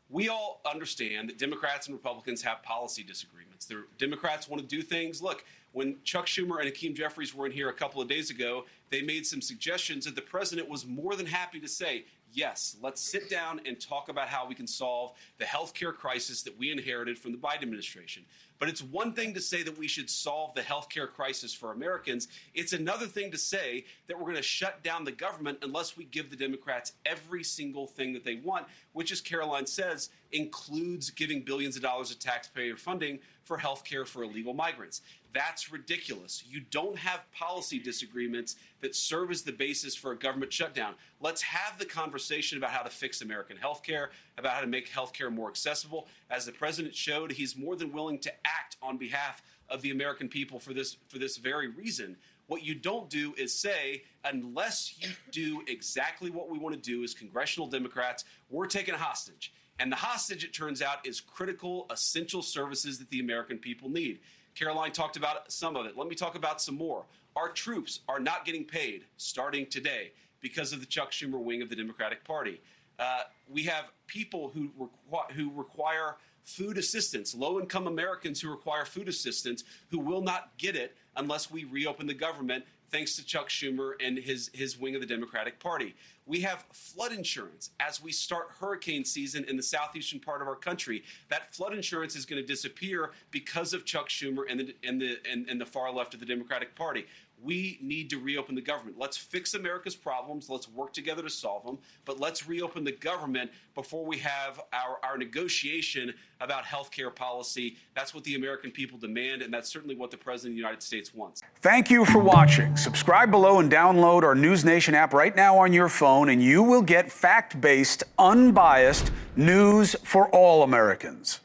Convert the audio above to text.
we all understand that Democrats and Republicans have policy disagreements. The Democrats want to do things. Look, when Chuck Schumer and Hakeem Jeffries were in here a couple of days ago, they made some suggestions that the president was more than happy to say, yes, let's sit down and talk about how we can solve the health care crisis that we inherited from the Biden administration. But it's one thing to say that we should solve the health care crisis for Americans. It's another thing to say that we're going to shut down the government unless we give the Democrats every single thing that they want, which, as Caroline says, includes giving billions of dollars of taxpayer funding for health care for illegal migrants. That's ridiculous. You don't have policy disagreements that serve as the basis for a government shutdown. Let's have the conversation about how to fix American health care, about how to make health care more accessible. As the president showed, he's more than willing to act on behalf of the American people for this very reason. What you don't do is say, unless you do exactly what we want to do as congressional Democrats, we're taking a hostage. And the hostage, it turns out, is critical, essential services that the American people need. Caroline talked about some of it. Let me talk about some more. Our troops are not getting paid starting today because of the Chuck Schumer wing of the Democratic Party. We have people who require food assistance, low-income Americans who require food assistance, who will not get it unless we reopen the government, thanks to Chuck Schumer and his wing of the Democratic Party. We have flood insurance as we start hurricane season in the southeastern part of our country. That flood insurance is going to disappear because of Chuck Schumer and the far left of the Democratic Party. We need to reopen the government. Let's fix America's problems. Let's work together to solve them. But let's reopen the government before we have our negotiation about health care policy. That's what the American people demand, and that's certainly what the President of the United States wants. Thank you for watching. Subscribe below and download our NewsNation app right now on your phone, and you will get fact-based, unbiased news for all Americans.